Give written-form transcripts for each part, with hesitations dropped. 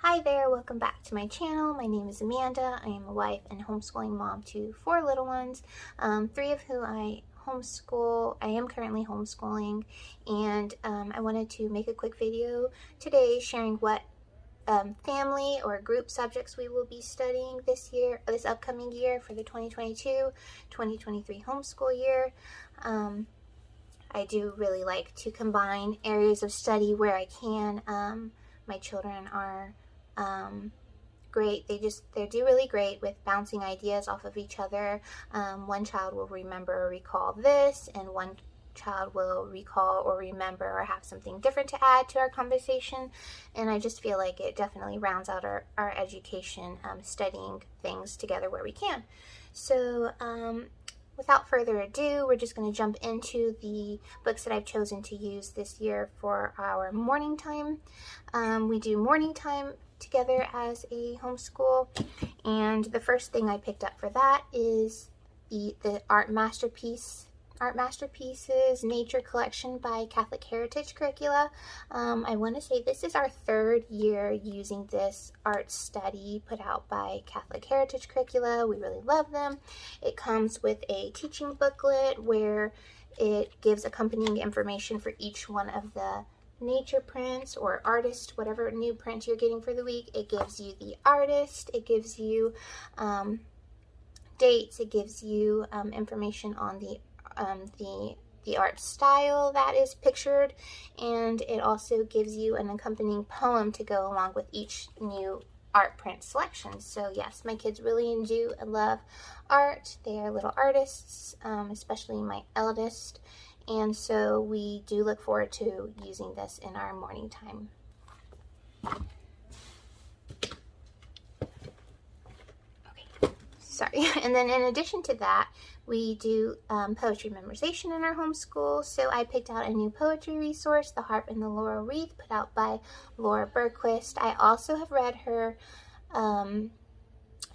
Hi there, welcome back to my channel. My name is Amanda. I am a wife and homeschooling mom to 4 little ones, 3 of who I homeschool. I am currently homeschooling, and I wanted to make a quick video today sharing what family or group subjects we will be studying this upcoming year for the 2022-2023 homeschool year. I do really like to combine areas of study where I can. My children are great. They do really great with bouncing ideas off of each other. One child will remember or recall this, and one child will recall or remember or have something different to add to our conversation. And I just feel like it definitely rounds out our education, studying things together where we can. So without further ado, we're just going to jump into the books that I've chosen to use this year for our morning time. We do morning time together as a homeschool, and the first thing I picked up for that is the Art Masterpieces Nature Collection by Catholic Heritage Curricula. I want to say this is our 3rd year using this art study put out by Catholic Heritage Curricula. We really love them. It comes with a teaching booklet where it gives accompanying information for each one of the nature prints or artist, whatever new print you're getting for the week. It gives you the artist, it gives you dates, it gives you information on the art style that is pictured, and it also gives you an accompanying poem to go along with each new art print selection. So yes, my kids really do love art. They are little artists, especially my eldest, and so we do look forward to using this in our morning time. Sorry. And then in addition to that, we do poetry memorization in our homeschool. So I picked out a new poetry resource, The Harp and the Laurel Wreath, put out by Laura Berquist. I also have read her,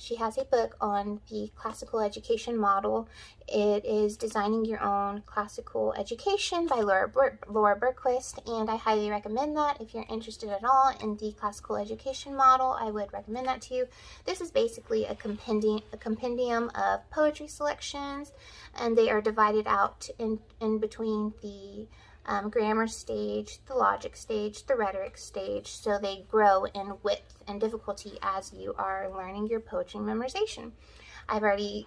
she has a book on the classical education model. It is Designing Your Own Classical Education by Laura Berquist, and I highly recommend that. If you're interested at all in the classical education model, I would recommend that to you. This is basically a compendium of poetry selections, and they are divided out in between the grammar stage, the logic stage, the rhetoric stage, so they grow in width and difficulty as you are learning your poetry memorization. I've already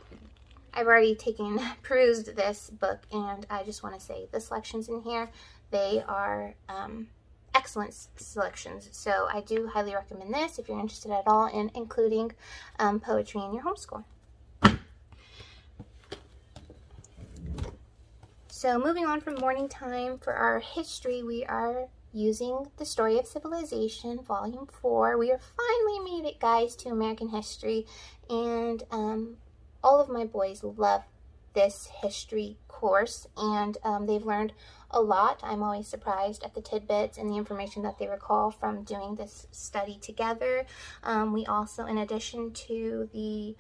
perused this book, and I just want to say the selections in here, they are excellent selections. So I do highly recommend this if you're interested at all in including poetry in your homeschool. So moving on from morning time, for our history, we are using The Story of Civilization, Volume 4. We are finally made it, guys, to American history, and all of my boys love this history course, and they've learned a lot. I'm always surprised at the tidbits and the information that they recall from doing this study together. We also, in addition to the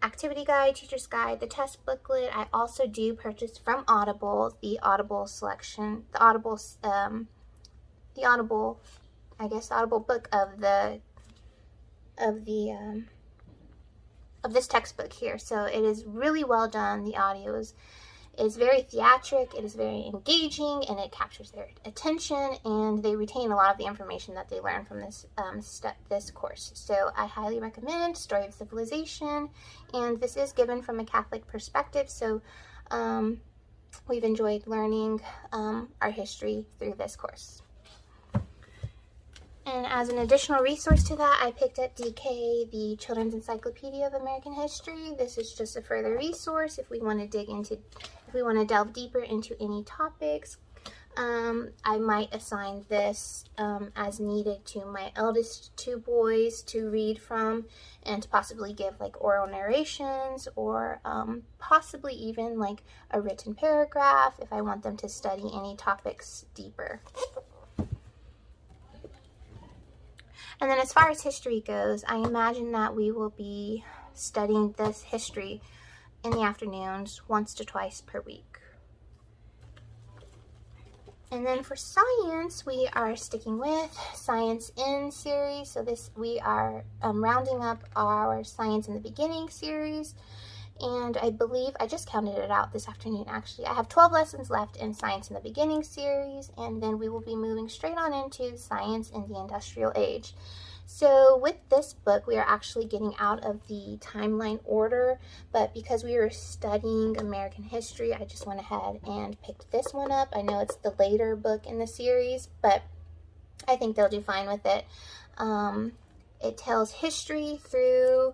activity guide, teacher's guide, the test booklet, I also do purchase from Audible the Audible book of this textbook here. So it is really well done. The audio is very theatric, it is very engaging, and it captures their attention, and they retain a lot of the information that they learn from this course. So I highly recommend Story of Civilization, and this is given from a Catholic perspective, so we've enjoyed learning our history through this course. And as an additional resource to that, I picked up DK, the Children's Encyclopedia of American History. This is just a further resource if we want to delve deeper into any topics. I might assign this as needed to my eldest 2 boys to read from, and to possibly give like oral narrations, or possibly even like a written paragraph if I want them to study any topics deeper. And then as far as history goes, I imagine that we will be studying this history in the afternoons once to twice per week. And then for science, we are sticking with Science In series. So we are rounding up our Science in the Beginning series. And I believe, I just counted it out this afternoon actually, I have 12 lessons left in Science in the Beginning series, and then we will be moving straight on into Science in the Industrial Age. So with this book, we are actually getting out of the timeline order, but because we were studying American history, I just went ahead and picked this one up. I know it's the later book in the series, but I think they'll do fine with it. It tells history through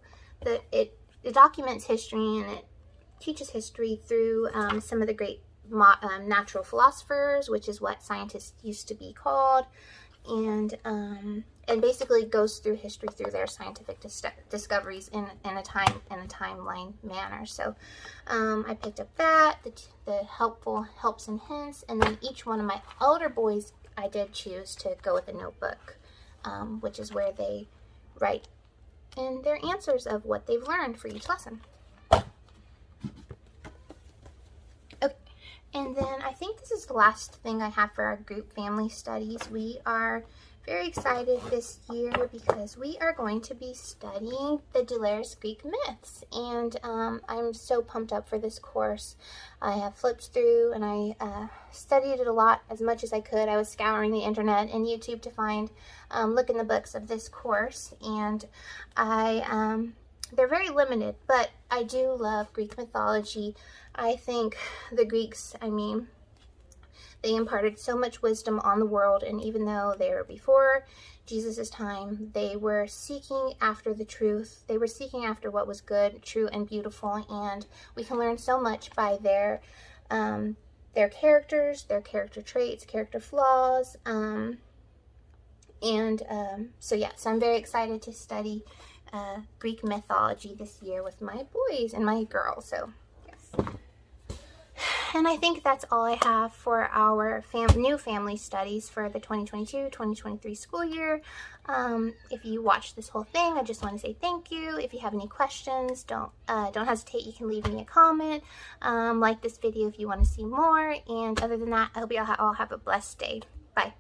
it documents history, and it teaches history through some of the great natural philosophers, which is what scientists used to be called, and basically goes through history through their scientific discoveries in a timeline manner. So I picked up that, the helpful helps and hints, and then each one of my older boys, I did choose to go with a notebook, which is where they write in their answers of what they've learned for each lesson. Okay, and then I think this is the last thing I have for our group family studies. We are very excited this year because we are going to be studying the Deleuze Greek myths, and I'm so pumped up for this course. I have flipped through and I studied it a lot, as much as I could. I was scouring the internet and YouTube to find look in the books of this course, and they're very limited, but I do love Greek mythology. I think the Greeks, they imparted so much wisdom on the world, and even though they were before Jesus' time, they were seeking after the truth. They were seeking after what was good, true, and beautiful, and we can learn so much by their characters, their character traits, character flaws, so yes, I'm very excited to study Greek mythology this year with my boys and my girls, so yes. And I think that's all I have for our new family studies for the 2022-2023 school year. If you watched this whole thing, I just want to say thank you. If you have any questions, don't hesitate. You can leave me a comment. Like this video if you want to see more. And other than that, I hope you all have a blessed day. Bye.